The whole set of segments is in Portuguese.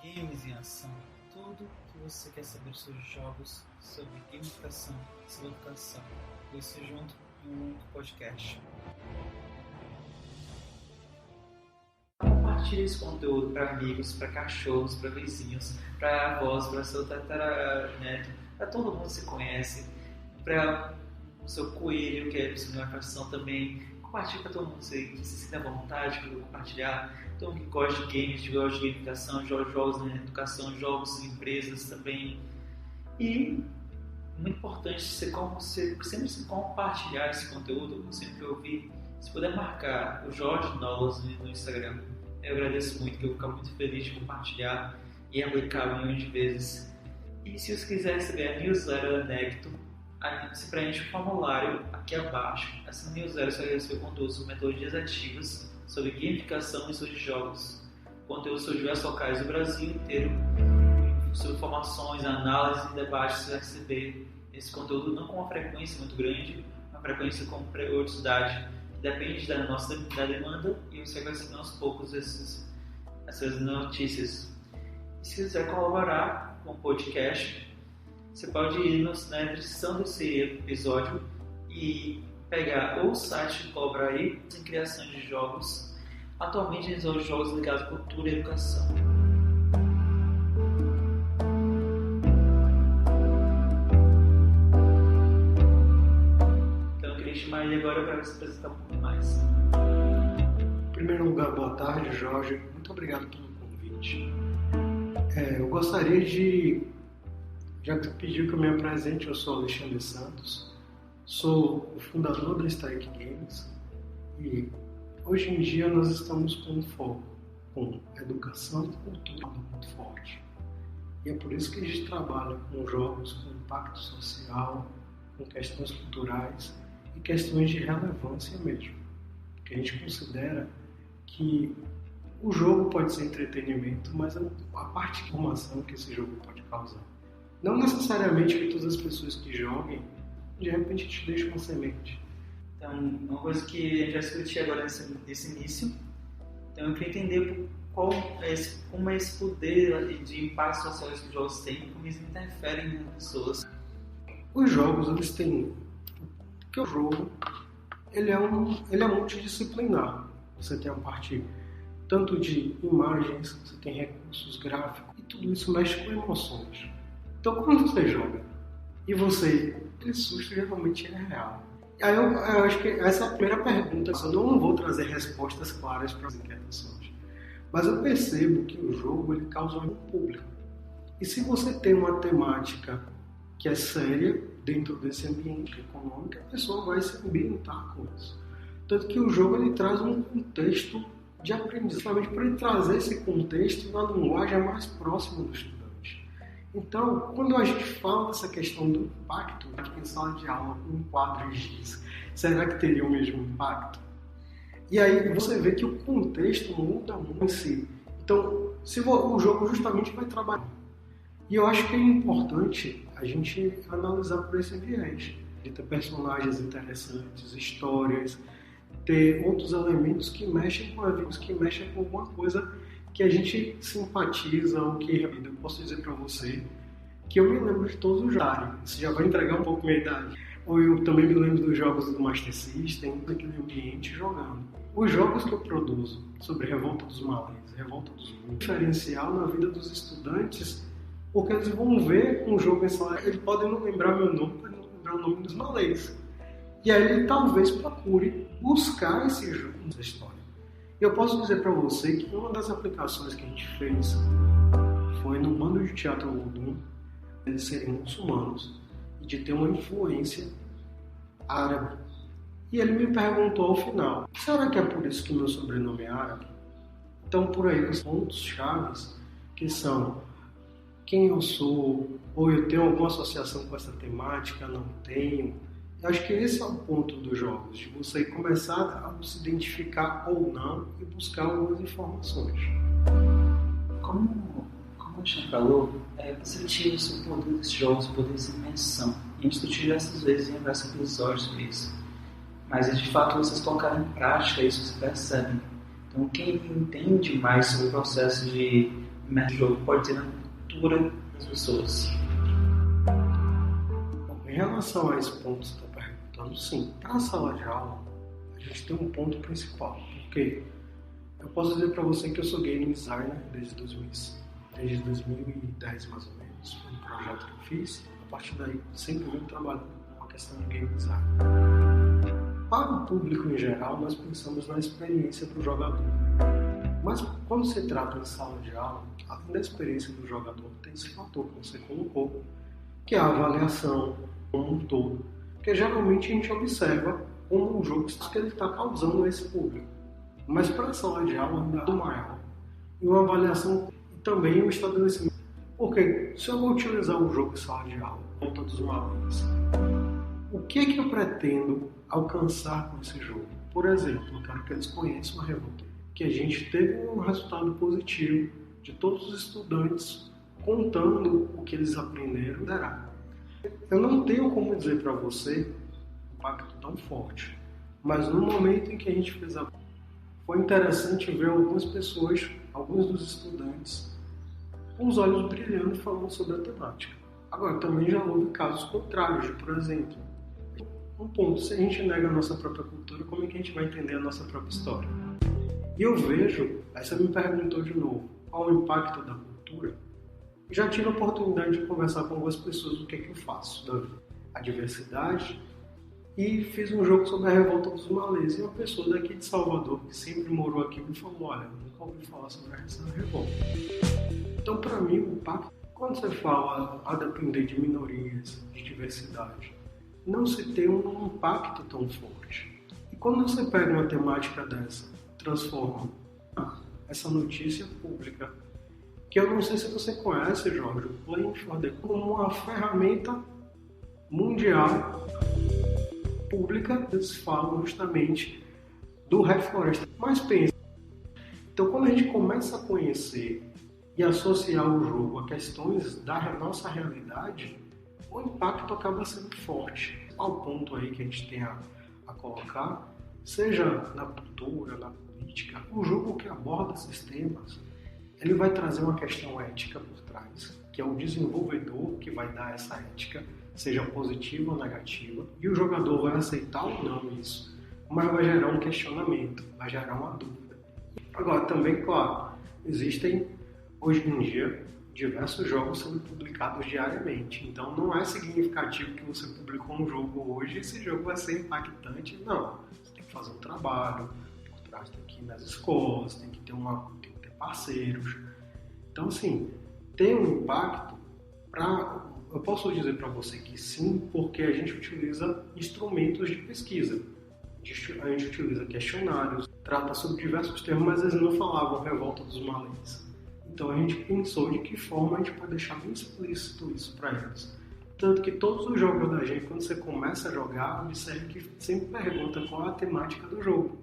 Games em Ação. Tudo que você quer saber sobre jogos, sobre gamificação, sobre educação. Isso junto em um único podcast. Compartilhe esse conteúdo para amigos, para cachorros, para vizinhos, para avós, para seu tataraneto, para todo mundo que você conhece, para o seu coelho, que é de sua fração também. Compartilhe para todo mundo que se sinta à vontade para compartilhar. Todo mundo que gosta de games, que gosta de gamificação, jogos na educação, jogos em empresas também. E muito importante você sempre se compartilhar esse conteúdo, sempre ouvir. Se puder marcar o Jorge Nolas no Instagram, eu agradeço muito, que eu vou ficar muito feliz de compartilhar e aplicar milhões de vezes. E se você quiser receber a newsletter da Necto, se preenche o formulário aqui abaixo. Essa newsletter você vai receber conteúdo sobre metodologias ativas, sobre gamificação e sobre jogos. Conteúdo sobre diversos locais do Brasil inteiro, sobre informações, análises e debates. Você vai receber esse conteúdo não com uma frequência muito grande, uma frequência com periodicidade que depende da nossa demanda, e você vai receber aos poucos essas notícias. E se quiser colaborar com o podcast, você pode ir na descrição desse episódio e pegar o site de Colaboraí em criação de jogos. Atualmente eles são jogos ligados à cultura e educação. Então eu queria chamar ele agora para se apresentar um pouco mais. Em primeiro lugar, boa tarde, Jorge. Muito obrigado pelo convite. Eu gostaria de... Já que você pediu que eu me apresente, eu sou Alexandre Santos, sou o fundador da Strike Games e hoje em dia nós estamos com um foco com educação e cultura muito forte. E é por isso que a gente trabalha com jogos com impacto social, com questões culturais e questões de relevância mesmo. Porque a gente considera que o jogo pode ser entretenimento, mas a parte de formação que esse jogo pode causar. Não necessariamente que todas as pessoas que joguem, de repente te deixam uma semente. Então, uma coisa que a gente vai discutir agora nesse início, então eu queria entender como é esse poder de impacto social que os jogos têm, como eles interferem nas pessoas. Os jogos, eles têm... Porque o jogo, ele é multidisciplinar. Você tem a parte tanto de imagens, você tem recursos gráficos, e tudo isso mexe com emoções. Então, quando você joga e aquele susto geralmente é real. Aí eu acho que essa é a primeira pergunta. Eu não vou trazer respostas claras para as inquietações, mas eu percebo que o jogo ele causa um público. E se você tem uma temática que é séria dentro desse ambiente econômico, a pessoa vai se ambientar com isso. Tanto que o jogo ele traz um contexto de aprendizagem, justamente para ele trazer esse contexto na linguagem mais próxima do estudante. Então, quando a gente fala dessa questão do impacto, em sala de aula, com um quadro giz, será que teria o mesmo impacto? E aí você vê que o contexto muda muito em si. Então, o jogo justamente vai trabalhar. E eu acho que é importante a gente analisar por esse viés, de ter personagens interessantes, histórias, ter outros elementos que mexem com a vida, que mexem com alguma coisa que a gente simpatiza, ou que eu posso dizer para você que eu me lembro de todos os jogos. Isso já vai entregar um pouco minha idade. Ou eu também me lembro dos jogos do Master System, naquele ambiente jogando. Os jogos que eu produzo sobre Revolta dos Malês, Revolta dos Mundos, diferencial na vida dos estudantes, porque eles vão ver um jogo em sala, eles podem não lembrar meu nome, podem não lembrar o nome dos malês. E aí ele talvez procure buscar esse jogo nessa história. Eu posso dizer para você que uma das aplicações que a gente fez foi no bando de teatro Olodum, eles serem muçulmanos e de ter uma influência árabe. E ele me perguntou ao final, será que é por isso que meu sobrenome é árabe? Então por aí os pontos chaves que são quem eu sou, ou eu tenho alguma associação com essa temática, não tenho. Eu acho que esse é o ponto dos jogos, de você começar a se identificar ou não e buscar algumas informações. Como a gente falou, você tira o poder desses jogos, o poder dessa imersão. A gente discutiu diversas vezes em diversos episódios sobre isso. mas é de fato vocês colocarem em prática isso que você percebe. Então, quem entende mais sobre o processo de jogo pode ter na cultura das pessoas. Bom, em relação a esse ponto que você está perguntando, sim, para a sala de aula, a gente tem um ponto principal, porque eu posso dizer para você que eu sou game designer desde 2010 mais ou menos, foi um projeto que eu fiz, a partir daí sempre venho trabalhando com a questão de game design. Para o público em geral, nós pensamos na experiência para o jogador. Mas quando se trata em sala de aula, além da experiência do jogador, tem esse fator que você colocou, que é a avaliação como um todo. Porque geralmente a gente observa como o jogo que ele está causando a esse público. Mas para a sala de aula ainda é maior. E uma avaliação e também um estabelecimento. Porque se eu vou utilizar um jogo em sala de aula, com todos os malucos, o que é que eu pretendo alcançar com esse jogo? Por exemplo, eu quero que eles conheçam a Revolta, que a gente teve um resultado positivo de todos os estudantes contando o que eles aprenderam. Eu não tenho como dizer para você um impacto tão forte, mas no momento em que a gente fez foi interessante ver algumas pessoas, alguns dos estudantes, com os olhos brilhando falando sobre a temática. Agora, também já houve casos contrários, por exemplo, um ponto, se a gente nega a nossa própria cultura, como é que a gente vai entender a nossa própria história? E eu vejo, aí você me perguntou de novo, qual o impacto da cultura? Já tive a oportunidade de conversar com algumas pessoas do que eu faço, a diversidade, e fiz um jogo sobre a revolta dos malês. E uma pessoa daqui de Salvador, que sempre morou aqui, me falou, olha, eu nunca ouvi falar sobre essa revolta. Então, para mim, o impacto, quando você fala a depender de minorias, de diversidade, não se tem um impacto tão forte. E quando você pega uma temática dessa, transforma essa notícia pública, que eu não sei se você conhece, Jorge, o Playing for the como uma ferramenta mundial pública, eles falam justamente do reflorestamento. Mas pensa, então quando a gente começa a conhecer e associar o jogo a questões da nossa realidade, o impacto acaba sendo forte. Ao ponto aí que a gente tem a colocar, seja na cultura, na política, o jogo que aborda esses temas, ele vai trazer uma questão ética por trás, que é o desenvolvedor que vai dar essa ética, seja positiva ou negativa, e o jogador vai aceitar ou não isso, mas vai gerar um questionamento, vai gerar uma dúvida. Agora, também, claro, existem hoje em dia diversos jogos sendo publicados diariamente, então não é significativo que você publicou um jogo hoje e esse jogo vai ser impactante, não. Você tem que fazer um trabalho, por trás tem que ir nas escolas, tem que ter parceiros. Então, assim, tem um impacto eu posso dizer para você que sim, porque a gente utiliza instrumentos de pesquisa. A gente utiliza questionários, trata sobre diversos termos, mas eles não falavam revolta dos malês. Então a gente pensou de que forma a gente pode deixar bem explícito isso para eles. Tanto que todos os jogos da gente, quando você começa a jogar, observe que sempre pergunta qual é a temática do jogo.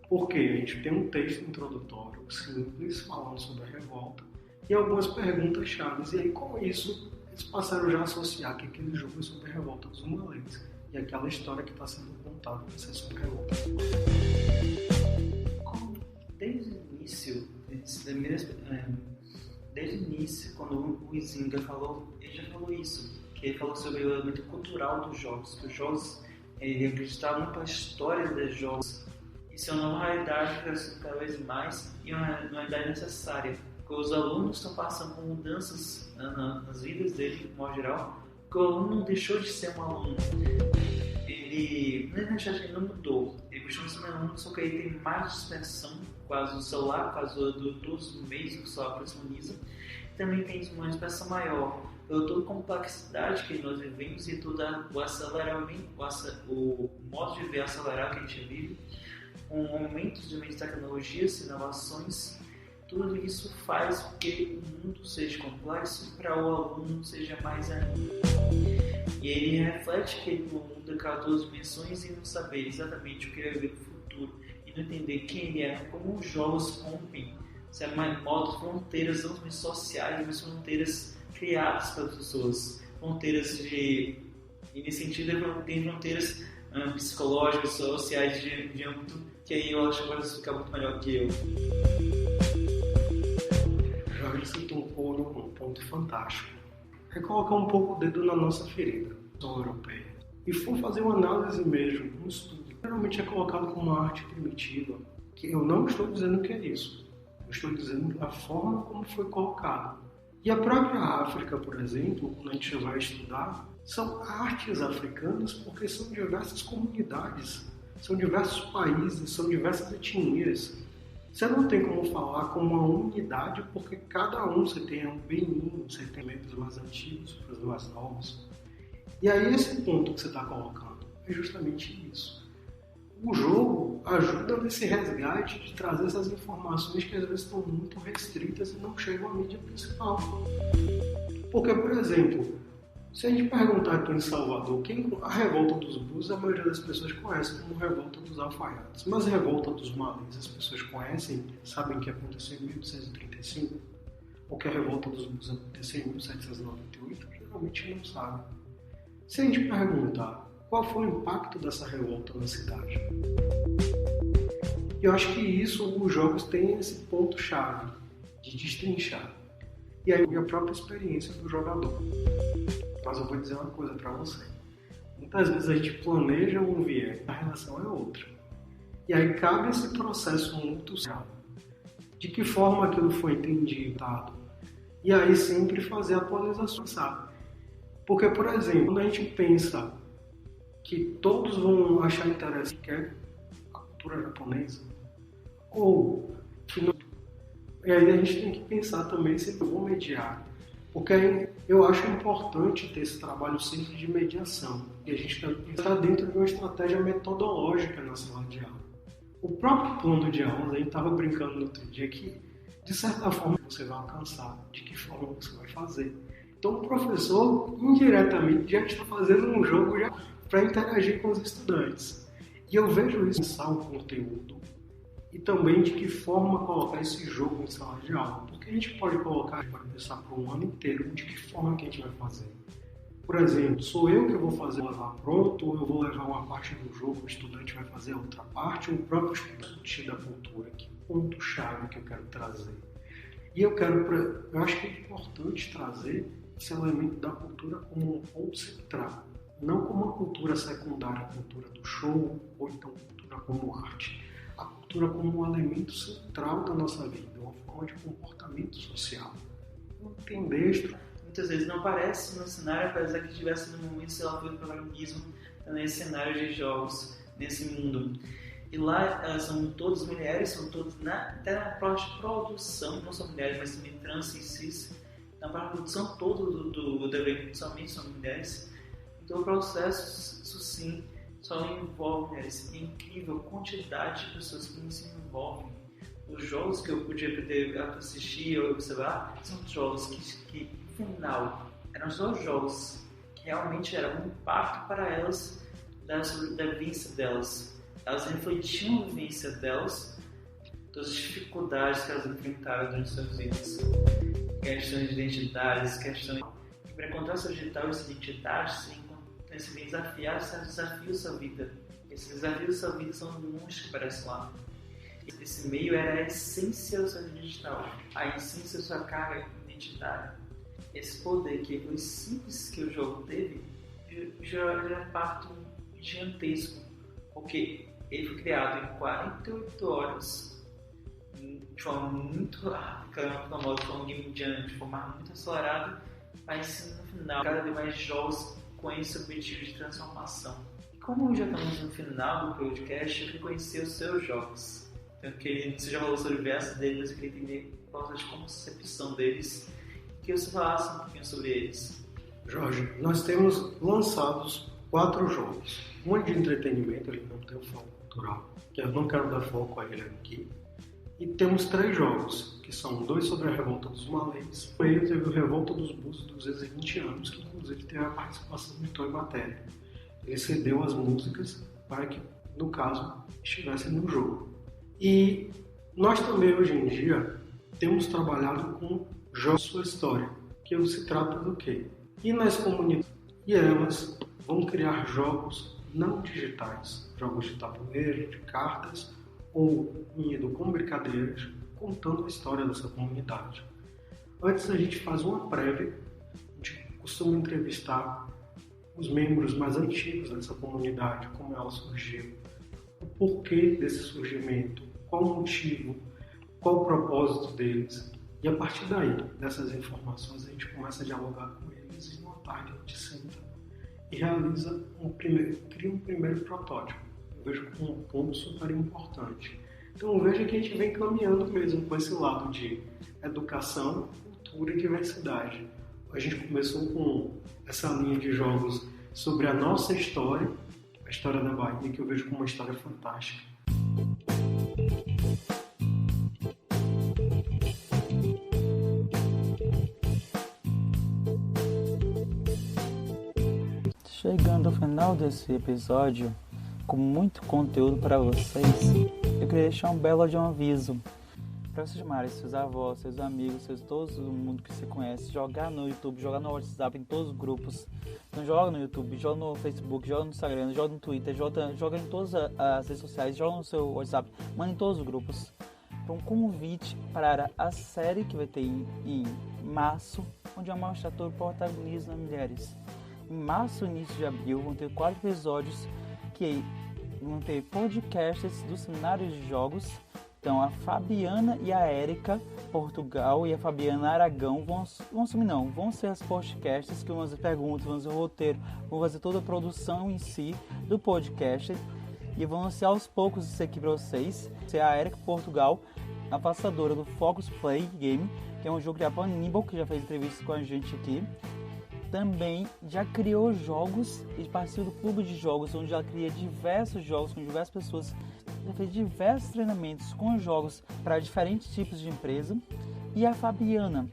Porque a gente tem um texto introdutório simples falando sobre a revolta e algumas perguntas chaves. E aí com isso eles passaram já a associar que aquele jogo é sobre a revolta dos malês e aquela história que está sendo contada vai ser sobre a revolta dos malês. Desde o início, quando o Huizinga falou, ele já falou isso, que ele falou sobre o elemento cultural dos jogos, que os jogos, ele acreditava muito na história dos jogos. Isso é uma realidade que está cada vez mais e uma realidade necessária, porque os alunos estão passando por mudanças nas vidas deles, de modo geral, porque o aluno deixou de ser um aluno. Ele não mudou, ele continua sendo um aluno, só que ele tem mais dispersão, quase do celular, por causa dos meios que o celular personaliza. Também tem uma dispersão maior, pela toda a complexidade que nós vivemos e todo o aceleramento, o modo de ver acelerado que a gente vive, com aumentos de meios de tecnologias, inovações. Tudo isso faz com que o mundo seja complexo para o aluno seja mais ainda. E ele reflete que o mundo é 14 dimensões e não saber exatamente o que ele vai ver no futuro e não entender quem ele é, como os jogos rompem, se é mais modos, fronteiras não somente sociais, mas fronteiras criadas pelas pessoas, fronteiras e nesse sentido tem fronteiras psicológicos, sociais de âmbito, que aí eu acho que pode explicar muito melhor que eu. Jorge citou um ponto fantástico. É colocar um pouco o dedo na nossa ferida, europeia. E for fazer uma análise mesmo, um estudo. Geralmente é colocado como uma arte primitiva, que eu não estou dizendo que é isso. Eu estou dizendo a forma como foi colocado. E a própria África, por exemplo, quando a gente vai estudar, são artes africanas porque são diversas comunidades, são diversos países, são diversas etnias. Você não tem como falar com uma unidade porque cada um, você tem um Benin, você tem membros mais antigos, os mais novos. E aí esse ponto que você está colocando é justamente isso. O jogo ajuda nesse resgate de trazer essas informações que às vezes estão muito restritas e não chegam à mídia principal. Porque, por exemplo, se a gente perguntar aqui em Salvador, a revolta dos Búzios, a maioria das pessoas conhece como revolta dos alfaiates. Mas a revolta dos malês, as pessoas conhecem, sabem que aconteceu em 1835? Ou que a revolta dos Búzios aconteceu em 1798? Geralmente não sabem. Se a gente perguntar qual foi o impacto dessa revolta na cidade, eu acho que isso, os jogos têm esse ponto-chave de destrinchar. E aí a própria experiência do jogador. Mas eu vou dizer uma coisa para você. Muitas vezes a gente planeja um viés, a relação é outra. E aí cabe esse processo muito real. De que forma aquilo foi entendido. E aí sempre fazer atualizações, sabe? Porque, por exemplo, quando a gente pensa que todos vão achar interessante que é a cultura japonesa, ou que não... E aí a gente tem que pensar também se eu vou mediar. Porque eu acho importante ter esse trabalho sempre de mediação. E a gente está dentro de uma estratégia metodológica na sala de aula. O próprio plano de aula, a gente estava brincando no outro dia que, de certa forma, você vai alcançar, de que forma você vai fazer. Então o professor, indiretamente, já está fazendo um jogo para interagir com os estudantes. E eu vejo isso pensar o conteúdo e também de que forma colocar esse jogo em sala de aula. Porque a gente pode pensar por um ano inteiro de que forma que a gente vai fazer. Por exemplo, sou eu que vou fazer levar pronto, ou eu vou levar uma parte do jogo, o estudante vai fazer a outra parte, ou o próprio estudante da cultura. Que ponto-chave que eu quero trazer? E eu acho que é importante trazer esse elemento da cultura como um ponto central. Não como uma cultura secundária, a cultura do show, ou então cultura como arte. A cultura como um elemento central da nossa vida, uma forma de comportamento social. Entender isso. Muitas vezes não aparece no cenário, apesar que tivesse no momento, sei lá, do protagonismo nesse cenário de jogos, nesse mundo. E lá elas são todas mulheres, são todas até na própria produção, não são mulheres, mas também trans e cis. Na própria produção toda do evento somente são mulheres. Então o processo, isso sim, só envolve mulheres. É incrível a quantidade de pessoas que se envolvem. Os jogos que eu podia assistir ou observar são jogos que no final, eram só jogos que realmente eram um impacto para elas da vivência delas. Elas refletiam a vivência delas, das dificuldades que elas enfrentaram durante suas vidas. Questões de identidades, questões... E para encontrar sua digital e sua identidade, você tem que desafiar esses desafios da sua vida. Esses desafios da sua vida são muitos que aparecem lá. Esse meio era a essência da sua digital, a essência da sua carga identitária. Esse poder que foi simples que o jogo teve, já é um impacto gigantesco, porque ele foi criado em 48 horas, de forma muito rápida, de forma muito acelerada, mas no final, cada vez mais jogos com esse objetivo de transformação. E como já estamos no final do podcast, eu queria conhecer os seus jogos. Então, você já falou sobre diversos deles, mas eu queria entender qual a concepção deles, que você falasse um pouquinho sobre eles. Jorge, nós temos lançados 4 jogos. Um é de entretenimento, ele não tem um foco cultural, que eu não quero dar foco a ele aqui. E temos 3 jogos, que são 2 sobre a revolta dos malês. O meio teve a revolta dos Búzios 220 anos, que inclusive teve a participação de Toy Matéria. Ele cedeu as músicas para que, no caso, estivessem no jogo. E nós também, hoje em dia, temos trabalhado com jogos sua história, que se trata do quê? E nas comunidades, e elas vão criar jogos não digitais, jogos de tabuleiro, de cartas ou indo com brincadeiras, contando a história dessa comunidade. Antes a gente faz uma prévia, a gente costuma entrevistar os membros mais antigos dessa comunidade, como ela surgiu, o porquê desse surgimento, qual o motivo, qual o propósito deles. E a partir daí, dessas informações, a gente começa a dialogar com eles e uma tarde a gente senta e realiza cria um primeiro protótipo. Eu vejo como um ponto super importante. Então eu vejo que a gente vem caminhando mesmo com esse lado de educação, cultura e diversidade. A gente começou com essa linha de jogos sobre a nossa história, a história da Bahia, que eu vejo como uma história fantástica. Chegando ao final desse episódio, com muito conteúdo para vocês, eu queria deixar um belo de um aviso para vocês chamarem seus avós, seus amigos, todo mundo que você conhece, jogar no YouTube, jogar no WhatsApp, em todos os grupos. Então joga no YouTube, joga no Facebook, joga no Instagram, joga no Twitter, joga em todas as redes sociais, joga no seu WhatsApp, manda em todos os grupos. Um convite para a série que vai ter em março, onde é uma mostrar todo o protagonismo das mulheres. Em março, início de abril, vão ter 4 episódios que vão ter podcasts dos cenários de jogos. Então a Fabiana e a Érica Portugal e a Fabiana Aragão vão ser as podcasts que vão fazer perguntas, vão fazer o roteiro, vão fazer toda a produção em si do podcast e vão ser aos poucos isso aqui para vocês. A Érica Portugal, a passadora do Focus Play Game, que é um jogo criado pela Nimble, que já fez entrevista com a gente aqui. Também já criou jogos e participou do clube de jogos, onde ela cria diversos jogos com diversas pessoas. Já fez diversos treinamentos com jogos para diferentes tipos de empresa. E a Fabiana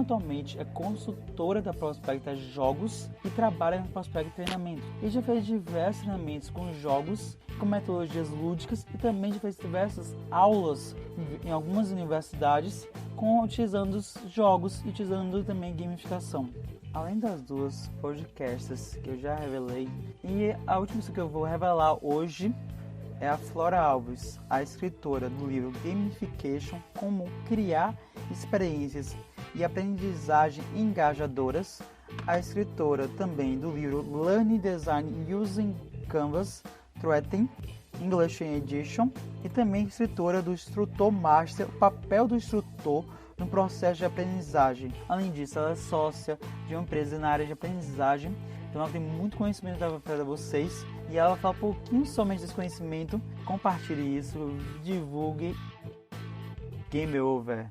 atualmente é consultora da Prospecta Jogos e trabalha na Prospecta Treinamento. E já fez diversos treinamentos com jogos, com metodologias lúdicas e também já fez diversas aulas em algumas universidades utilizando os jogos e utilizando também gamificação. Além das 2 podcasts que eu já revelei, e a última que eu vou revelar hoje é a Flora Alves, a escritora do livro Gamification, Como Criar Experiências e Aprendizagem Engajadoras, a escritora também do livro Learning Design Using Canvas, Threatening English Edition, e também escritora do Instrutor Master, o papel do instrutor no processo de aprendizagem. Além disso, ela é sócia de uma empresa na área de aprendizagem, então ela tem muito conhecimento para vocês e ela fala um pouquinho somente desse conhecimento. Compartilhe isso, divulgue. Game over.